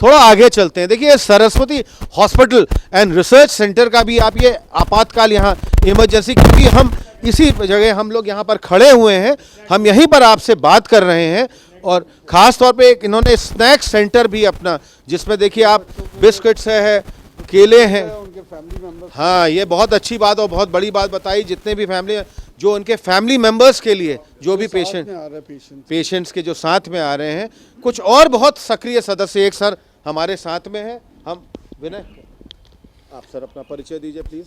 थोड़ा आगे चलते हैं। देखिए Saraswati hospital and research centre का भी आप ये आपातकाल यहाँ इमरजेंसी, क्योंकि हम इसी जगह हम लोग यहाँ पर खड़े हुए हैं, हम यहीं पर आपसे बात कर रहे हैं। और ख़ास तौर पे एक इन्होंने स्नैक सेंटर भी अपना, जिसमें देखिए आप बिस्किट्स है, केले हैं, उनके फैमिली मेंबर्स। हाँ ये बहुत अच्छी बात और बहुत बड़ी बात बताई, जितने भी फैमिली जो उनके फैमिली मेंबर्स के लिए, जो भी पेशेंट्स के जो साथ में आ रहे हैं, कुछ और बहुत सक्रिय सदस्य एक सर हमारे साथ में है। हम विनय, आप सर अपना परिचय दीजिए प्लीज़।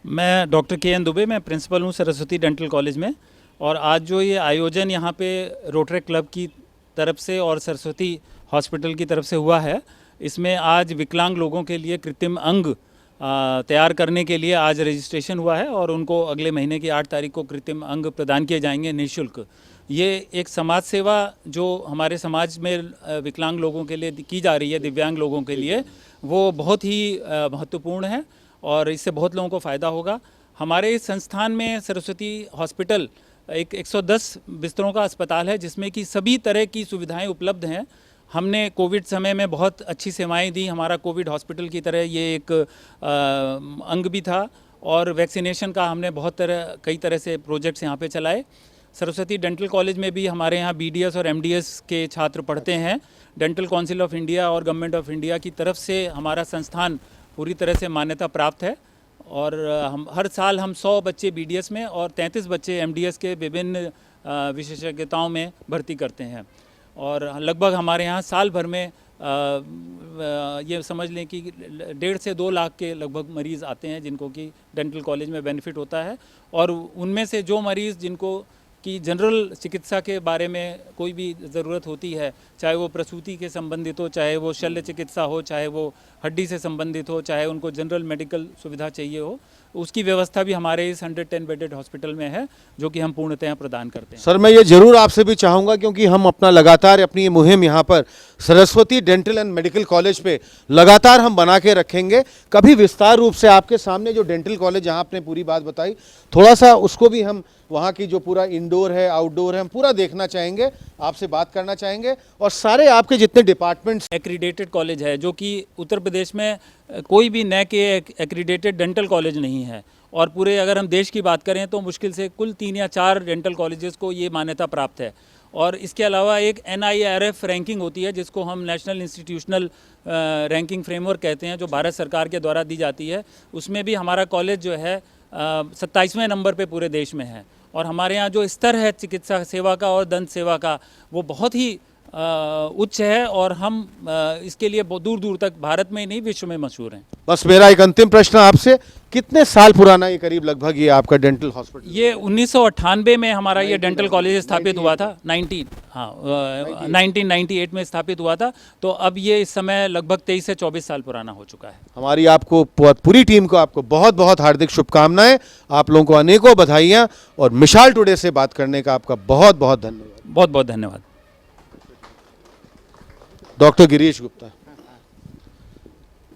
मैं डॉक्टर के.एन. दुबे, मैं प्रिंसिपल हूँ सरस्वती डेंटल कॉलेज में। और आज जो ये आयोजन यहाँ पे रोटरी क्लब की तरफ से और सरस्वती हॉस्पिटल की तरफ से हुआ है, इसमें आज विकलांग लोगों के लिए कृत्रिम अंग तैयार करने के लिए आज रजिस्ट्रेशन हुआ है और उनको अगले महीने की 8 तारीख को कृत्रिम अंग प्रदान किए जाएंगे निःशुल्क। ये एक समाज सेवा जो हमारे समाज में विकलांग लोगों के लिए की जा रही है, दिव्यांग लोगों के लिए, वो बहुत ही महत्वपूर्ण है और इससे बहुत लोगों को फ़ायदा होगा। हमारे इस संस्थान में सरस्वती हॉस्पिटल एक 110 बिस्तरों का अस्पताल है, जिसमें कि सभी तरह की सुविधाएं उपलब्ध हैं। हमने कोविड समय में बहुत अच्छी सेवाएं दी। हमारा कोविड हॉस्पिटल की तरह ये एक अंग भी था और वैक्सीनेशन का हमने कई तरह से प्रोजेक्ट्स यहाँ पे चलाए। सरस्वती डेंटल कॉलेज में भी हमारे यहाँ BDS और MDS के छात्र पढ़ते हैं। डेंटल काउंसिल ऑफ इंडिया और गवर्नमेंट ऑफ इंडिया की तरफ से हमारा संस्थान पूरी तरह से मान्यता प्राप्त है और हम हर साल 100 बच्चे BDS में और 33 बच्चे MDS के विभिन्न विशेषज्ञताओं में भर्ती करते हैं। और लगभग हमारे यहाँ साल भर में ये समझ लें कि 1.5 से 2 लाख के लगभग मरीज़ आते हैं जिनको कि डेंटल कॉलेज में बेनिफिट होता है। और उनमें से जो मरीज़ जिनको कि जनरल चिकित्सा के बारे में कोई भी ज़रूरत होती है, चाहे वो प्रसूति के संबंधित हो, चाहे वो शल्य चिकित्सा हो, चाहे वो हड्डी से संबंधित हो, चाहे उनको जनरल मेडिकल सुविधा चाहिए हो, उसकी व्यवस्था भी हमारे इस 110 बेडेड हॉस्पिटल में है, जो कि हम पूर्णतः प्रदान करते हैं। सर मैं ये जरूर आपसे भी चाहूँगा, क्योंकि हम अपना लगातार अपनी ये मुहिम यहाँ पर Saraswati dental and medical college पे लगातार हम बना के रखेंगे। कभी विस्तार रूप से आपके सामने जो डेंटल कॉलेज जहाँ आपने पूरी बात बताई, थोड़ा सा उसको भी हम वहाँ की जो पूरा इंडोर है आउटडोर है हम पूरा देखना चाहेंगे, आपसे बात करना चाहेंगे। और सारे आपके जितने डिपार्टमेंट्स, एक्रीडेटेड कॉलेज है, जो कि उत्तर प्रदेश में कोई भी नए के एक्रीडेटेड डेंटल कॉलेज नहीं है। और पूरे अगर हम देश की बात करें तो मुश्किल से कुल 3 या 4 डेंटल कॉलेजेस को ये मान्यता प्राप्त है। और इसके अलावा एक NIRF रैंकिंग होती है, जिसको हम नेशनल इंस्टीट्यूशनल रैंकिंग फ्रेमवर्क कहते हैं, जो भारत सरकार के द्वारा दी जाती है। उसमें भी हमारा कॉलेज जो है 27वें नंबर पे पूरे देश में है। और हमारे यहाँ जो स्तर है चिकित्सा सेवा का और दंत सेवा का, वो बहुत ही उच्च है और हम इसके लिए दूर दूर तक भारत में ही नहीं विश्व में मशहूर हैं। बस मेरा एक अंतिम प्रश्न आपसे, कितने साल पुराना ये करीब लगभग ये आपका डेंटल हॉस्पिटल? ये 1998 में हमारा ये डेंटल कॉलेज स्थापित हुआ था। 1998 में स्थापित हुआ था। तो अब ये इस समय लगभग 23 से 24 साल पुराना हो चुका है। हमारी आपको पूरी टीम को आपको बहुत बहुत हार्दिक शुभकामनाएं, आप लोगों को अनेकों बधाइयाँ और मिसाल टुडे से बात करने का आपका बहुत बहुत धन्यवाद। बहुत बहुत धन्यवाद। डॉक्टर गिरीश गुप्ता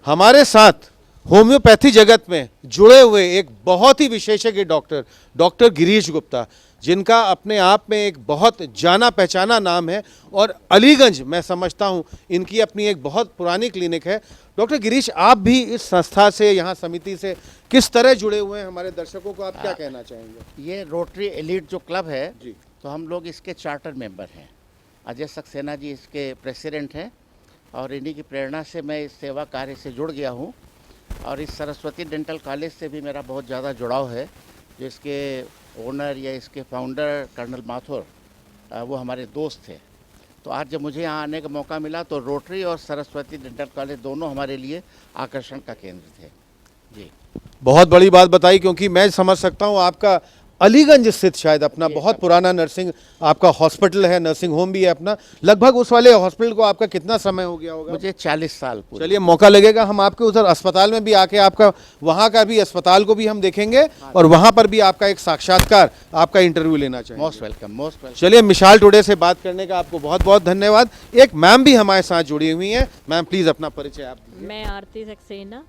हमारे साथ होम्योपैथी जगत में जुड़े हुए एक बहुत ही विशेषज्ञ डॉक्टर गिरीश गुप्ता, जिनका अपने आप में एक बहुत जाना पहचाना नाम है और अलीगंज मैं समझता हूं इनकी अपनी एक बहुत पुरानी क्लिनिक है। डॉक्टर गिरीश, आप भी इस संस्था से, यहाँ समिति से किस तरह जुड़े हुए हैं, हमारे दर्शकों को आप क्या कहना चाहेंगे? ये रोटरी एलीट जो क्लब है जी, तो हम लोग इसके चार्टर मेंबर हैं। अजय सक्सेना जी इसके प्रेसिडेंट हैं और इन्हीं की प्रेरणा से मैं इस सेवा कार्य से जुड़ गया हूँ। और इस सरस्वती डेंटल कॉलेज से भी मेरा बहुत ज़्यादा जुड़ाव है। जो इसके ओनर या इसके फाउंडर कर्नल माथुर, वो हमारे दोस्त थे। तो आज जब मुझे यहाँ आने का मौका मिला तो रोटरी और सरस्वती डेंटल कॉलेज दोनों हमारे लिए आकर्षण का केंद्र थे। जी, बहुत बड़ी बात बताई, क्योंकि मैं समझ सकता हूँ आपका अलीगंज स्थित शायद अपना बहुत पुराना नर्सिंग आपका हॉस्पिटल है, नर्सिंग होम भी है अपना। लगभग उस वाले हॉस्पिटल को आपका कितना समय हो गया होगा? मुझे 40 साल पूरे। चलिए, मौका लगेगा हम आपके उधर अस्पताल में भी आके आपका वहाँ का भी अस्पताल को भी हम देखेंगे और वहाँ पर भी आपका एक साक्षात्कार, आपका इंटरव्यू लेना चाहिए। Most welcome, most welcome. चलिए, मिसाल टुडे से बात करने का आपको बहुत बहुत धन्यवाद। एक मैम भी हमारे साथ जुड़ी हुई हैं। मैम प्लीज़ अपना परिचय आप दीजिए। मैं आरती सक्सेना,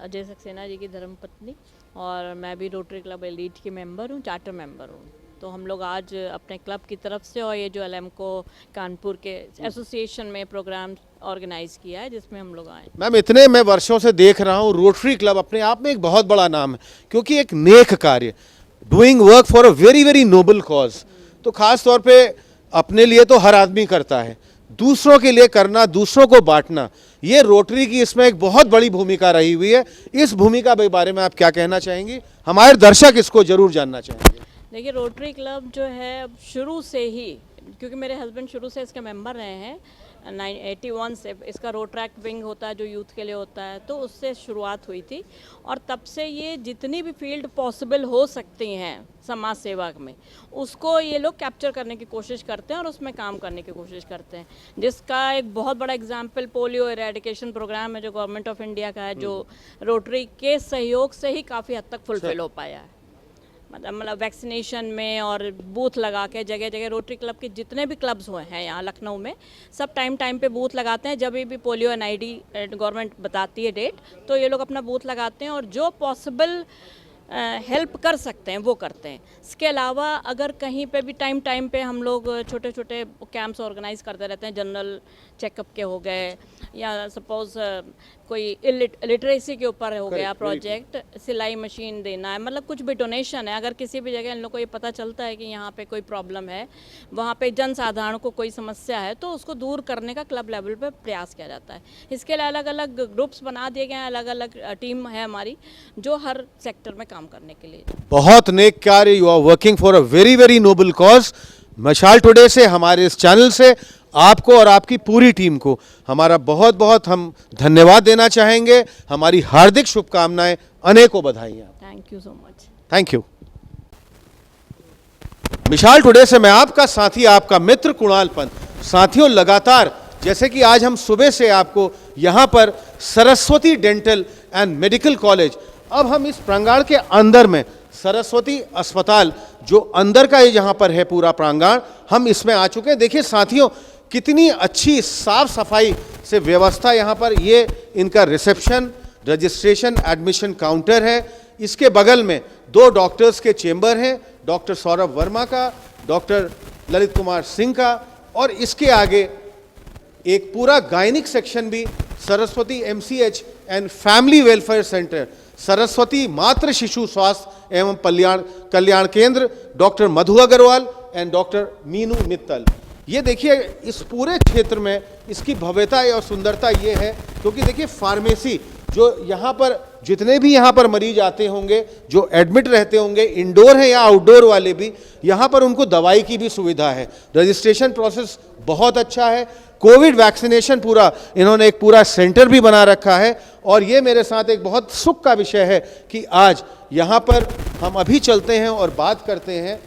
अजय सक्सेना जी की धर्मपत्नी, और मैं भी रोटरी क्लब एलीट की मेंबर हूँ, चार्टर मेंबर हूँ। तो हम लोग आज अपने क्लब की तरफ से और ये जो एलएमको कानपुर के एसोसिएशन में प्रोग्राम ऑर्गेनाइज किया है जिसमें हम लोग आए। मैम इतने मैं वर्षों से देख रहा हूँ, रोटरी क्लब अपने आप में एक बहुत बड़ा नाम है, क्योंकि एक नेक कार्य, doing work for a very very noble cause, तो खास तौर पे अपने लिए तो हर आदमी करता है, दूसरों के लिए करना, दूसरों को बांटना, ये रोटरी की इसमें एक बहुत बड़ी भूमिका रही हुई है। इस भूमिका के बारे में आप क्या कहना चाहेंगी? हमारे दर्शक इसको जरूर जानना चाहेंगे। देखिए रोटरी क्लब जो है अब शुरू से ही, क्योंकि मेरे हस्बैंड शुरू से इसके मेंबर रहे हैं 1981 से, इसका रोट्रैक विंग होता है जो यूथ के लिए होता है, तो उससे शुरुआत हुई थी और तब से ये जितनी भी फील्ड पॉसिबल हो सकती हैं समाज सेवा में उसको ये लोग कैप्चर करने की कोशिश करते हैं और उसमें काम करने की कोशिश करते हैं, जिसका एक बहुत बड़ा एग्जाम्पल पोलियो इरेडिकेशन प्रोग्राम है जो गवर्नमेंट ऑफ इंडिया का है, जो रोटरी के सहयोग से ही काफ़ी हद तक फुलफिल हो पाया है। मतलब वैक्सीनेशन में और बूथ लगा के जगह जगह रोटरी क्लब के जितने भी क्लब्स हुए हैं यहाँ लखनऊ में, सब टाइम टाइम पे बूथ लगाते हैं। जब भी पोलियो एनआईडी गवर्नमेंट बताती है डेट, तो ये लोग अपना बूथ लगाते हैं और जो पॉसिबल हेल्प कर सकते हैं वो करते हैं। इसके अलावा अगर कहीं पे भी टाइम टाइम पे हम लोग छोटे छोटे कैंप्स ऑर्गेनाइज करते रहते हैं, जनरल चेकअप के हो गए या सपोज कोई लिटरेसी के ऊपर हो गया प्रोजेक्ट, सिलाई मशीन देना है, मतलब कुछ भी डोनेशन है, अगर किसी भी जगह इन लोग को ये पता चलता है कि यहाँ पे कोई प्रॉब्लम है, वहाँ पे जन साधारण को कोई समस्या है, तो उसको दूर करने का क्लब लेवल पे प्रयास किया जाता है। इसके लिए अलग अलग ग्रुप्स बना दिए गए हैं, अलग अलग टीम है हमारी जो हर सेक्टर में काम करने के लिए। बहुत नेक कार्य, you are working for a very very noble cause. Mashaal today से, हमारे इस चैनल से आपको और आपकी पूरी टीम को हमारा बहुत बहुत हम धन्यवाद देना चाहेंगे। हमारी हार्दिक शुभकामनाएं, अनेकों बधाइयां। Thank you so much. Thank you. Mishal Today से मैं आपका साथी, आपका मित्र कुणाल पंत। साथियों, लगातार जैसे कि आज हम सुबह से आपको यहां पर Saraswati dental and medical college, अब हम इस प्रांगण के अंदर में सरस्वती अस्पताल जो अंदर का ये जहां पर है पूरा प्रांगण, हम इसमें आ चुके हैं। देखिए साथियों, कितनी अच्छी साफ सफाई से व्यवस्था यहाँ पर, ये इनका रिसेप्शन, रजिस्ट्रेशन, एडमिशन काउंटर है। इसके बगल में दो डॉक्टर्स के चेंबर हैं, डॉक्टर सौरभ वर्मा का, डॉक्टर ललित कुमार सिंह का, और इसके आगे एक पूरा गायनिक सेक्शन भी, Saraswati MCH and family welfare centre, Saraswati मातृ शिशु स्वास्थ्य एवं कल्याण केंद्र, doctor Madhu Agarwal and doctor Meenu Mittal. ये देखिए इस पूरे क्षेत्र में इसकी भव्यता और सुंदरता ये है, क्योंकि देखिए फार्मेसी जो यहाँ पर जितने भी यहाँ पर मरीज आते होंगे, जो एडमिट रहते होंगे, इंडोर है या आउटडोर वाले भी, यहाँ पर उनको दवाई की भी सुविधा है। रजिस्ट्रेशन प्रोसेस बहुत अच्छा है। कोविड वैक्सीनेशन पूरा इन्होंने एक पूरा सेंटर भी बना रखा है। और ये मेरे साथ एक बहुत सुख का विषय है कि आज यहाँ पर हम अभी चलते हैं और बात करते हैं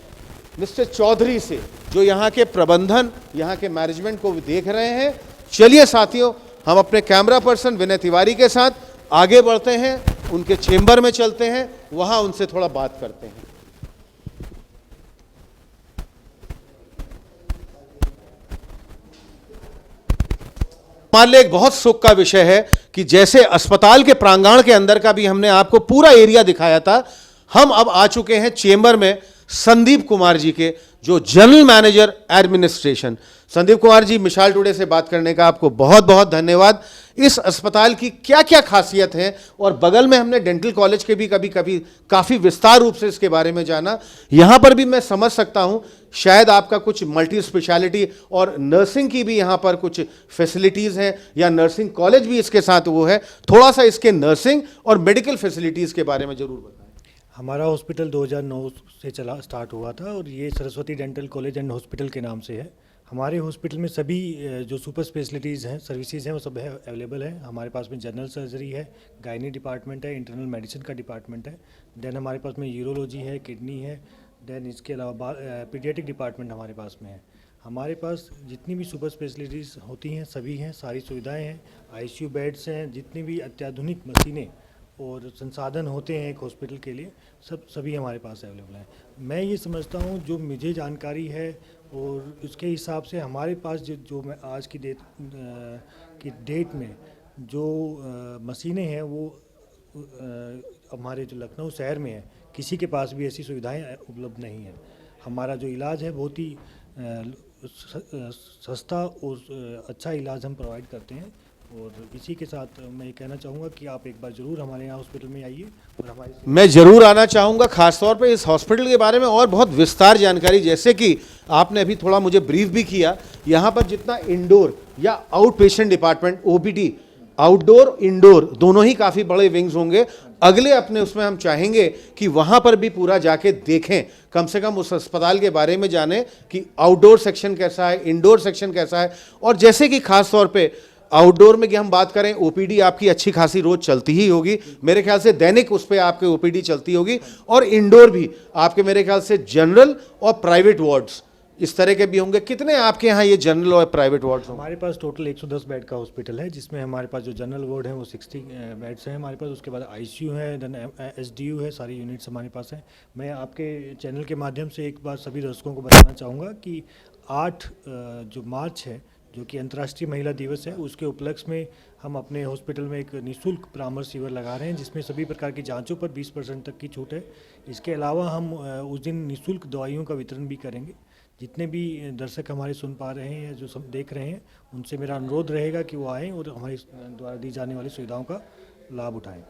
मिस्टर चौधरी से, जो यहाँ के प्रबंधन, यहाँ के मैनेजमेंट को देख रहे हैं। चलिए साथियों, हम अपने कैमरा पर्सन विनय तिवारी के साथ आगे बढ़ते हैं, उनके चेंबर में चलते हैं, वहाँ उनसे थोड़ा बात करते हैं। हमारे लिए एक बहुत सुख का विषय है कि जैसे अस्पताल के प्रांगण के अंदर का भी हमने आपको पूरा एरिया दिखाया था, हम अब आ चुके हैं चेंबर में संदीप कुमार जी के, जो general manager administration. Sandeep Kumar ji, Mishal Today से बात करने का आपको बहुत बहुत धन्यवाद। इस अस्पताल की क्या क्या खासियत है, और बगल में हमने डेंटल कॉलेज के भी कभी काफ़ी विस्तार रूप से इसके बारे में जाना। यहाँ पर भी मैं समझ सकता हूँ शायद आपका कुछ मल्टी स्पेशलिटी और नर्सिंग की भी यहाँ पर कुछ फैसिलिटीज़ हैं, या नर्सिंग कॉलेज भी इसके साथ वो है। थोड़ा सा इसके नर्सिंग और मेडिकल फैसिलिटीज़ के बारे में ज़रूर बताएं। हमारा हॉस्पिटल 2009 से स्टार्ट हुआ था और ये Saraswati dental college and hospital के नाम से है। हमारे हॉस्पिटल में सभी जो सुपर स्पेशलिटीज़ हैं, सर्विसेज हैं, वो सब अवेलेबल है। हमारे पास में जनरल सर्जरी है, गायनी डिपार्टमेंट है, इंटरनल मेडिसिन का डिपार्टमेंट है, देन हमारे पास में यूरोलॉजी है, किडनी है, देन इसके अलावा पीडियाट्रिक डिपार्टमेंट हमारे पास में है। हमारे पास जितनी भी सुपर स्पेशलिटीज़ होती हैं सभी हैं, सारी सुविधाएँ हैं, ICU बेड्स हैं, जितनी भी अत्याधुनिक मशीनें और संसाधन होते हैं एक हॉस्पिटल के लिए, सभी हमारे पास अवेलेबल हैं। मैं ये समझता हूँ जो मुझे जानकारी है और उसके हिसाब से हमारे पास जो मैं आज की डेट में जो मशीनें हैं वो हमारे जो लखनऊ शहर में है, किसी के पास भी ऐसी सुविधाएं उपलब्ध नहीं हैं। हमारा जो इलाज है बहुत ही सस्ता और अच्छा इलाज हम प्रोवाइड करते हैं। और इसी के साथ मैं ये कहना चाहूँगा कि आप एक बार ज़रूर हमारे यहाँ हॉस्पिटल में आइए और हमारी मैं जरूर आना चाहूँगा, खासतौर पे इस हॉस्पिटल के बारे में और बहुत विस्तार जानकारी, जैसे कि आपने अभी थोड़ा मुझे ब्रीफ भी किया। यहाँ पर जितना इंडोर या out patient department OPD, outdoor indoor दोनों ही काफ़ी बड़े विंग्स होंगे। अगले अपने उसमें हम चाहेंगे कि वहाँ पर भी पूरा जाके देखें, कम से कम उस अस्पताल के बारे में जानें कि आउटडोर सेक्शन कैसा है, इंडोर सेक्शन कैसा है। और जैसे कि खास तौर पे आउटडोर में कि हम बात करें, ओपीडी आपकी अच्छी खासी रोज चलती ही होगी, मेरे ख्याल से दैनिक उस पर आपके ओपीडी चलती होगी। और इंडोर भी आपके मेरे ख्याल से जनरल और प्राइवेट वार्ड्स इस तरह के भी होंगे। कितने आपके यहाँ ये जनरल और प्राइवेट वार्ड्स होंगे? हमारे पास टोटल 110 बेड का हॉस्पिटल है, जिसमें हमारे पास जो जनरल वार्ड है वो 60 बेड्स हैं हमारे पास। उसके बाद आईसीयू है, देन एसडीयू है, सारी यूनिट्स हमारे पास हैं। मैं आपके चैनल के माध्यम से एक बार सभी दर्शकों को बताना चाहूँगा कि 8 जो मार्च है, जो कि अंतर्राष्ट्रीय महिला दिवस है, उसके उपलक्ष्य में हम अपने हॉस्पिटल में एक निःशुल्क परामर्श शिविर लगा रहे हैं, जिसमें सभी प्रकार की जांचों पर 20% तक की छूट है। इसके अलावा हम उस दिन निःशुल्क दवाइयों का वितरण भी करेंगे। जितने भी दर्शक हमारे सुन पा रहे हैं या जो सब देख रहे हैं, उनसे मेरा अनुरोध रहेगा कि वो आएँ और हमारी द्वारा दी जाने वाली सुविधाओं का लाभ उठाएँ।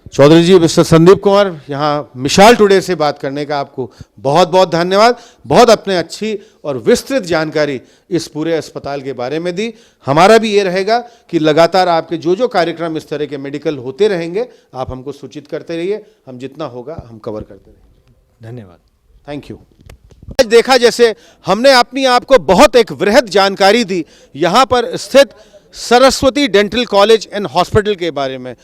चौधरी जी, मिस्टर संदीप कुमार, यहाँ मिसाल टुडे से बात करने का आपको बहुत बहुत धन्यवाद। बहुत अपने अच्छी और विस्तृत जानकारी इस पूरे अस्पताल के बारे में दी। हमारा भी ये रहेगा कि लगातार आपके जो जो कार्यक्रम इस तरह के मेडिकल होते रहेंगे, आप हमको सूचित करते रहिए, हम जितना होगा हम कवर करते रहेंगे। धन्यवाद। Thank you. आज देखा जैसे हमने अपनी आपको बहुत एक वृहद जानकारी दी यहाँ पर स्थित Saraswati dental college and hospital के बारे में।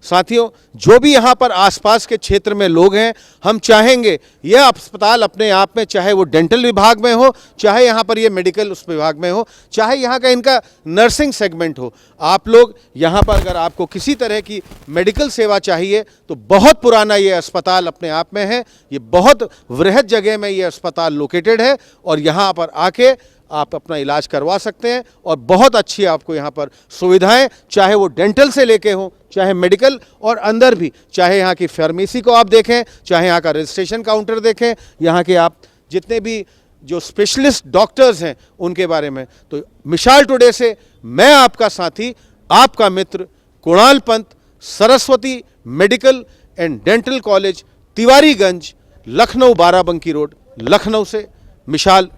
साथियों, जो भी यहाँ पर आसपास के क्षेत्र में लोग हैं, हम चाहेंगे यह अस्पताल अपने आप में, चाहे वो डेंटल विभाग में हो, चाहे यहाँ पर ये मेडिकल उस विभाग में हो, चाहे यहाँ का इनका नर्सिंग सेगमेंट हो, आप लोग यहाँ पर अगर आपको किसी तरह की मेडिकल सेवा चाहिए तो बहुत पुराना ये अस्पताल अपने आप में है। ये बहुत वृहद जगह में ये अस्पताल लोकेटेड है और यहाँ पर आके आप अपना इलाज करवा सकते हैं और बहुत अच्छी आपको यहाँ पर सुविधाएं, चाहे वो डेंटल से लेके हों, चाहे मेडिकल और अंदर भी, चाहे यहाँ की फार्मेसी को आप देखें, चाहे यहाँ का रजिस्ट्रेशन काउंटर देखें, यहाँ के आप जितने भी जो स्पेशलिस्ट डॉक्टर्स हैं उनके बारे में। तो मिसाल टुडे से मैं आपका साथी, आपका मित्र Kunal Pant, Saraswati medical and dental college, Tiwariganj, Lucknow 12 Banki road, Lucknow से मिसाल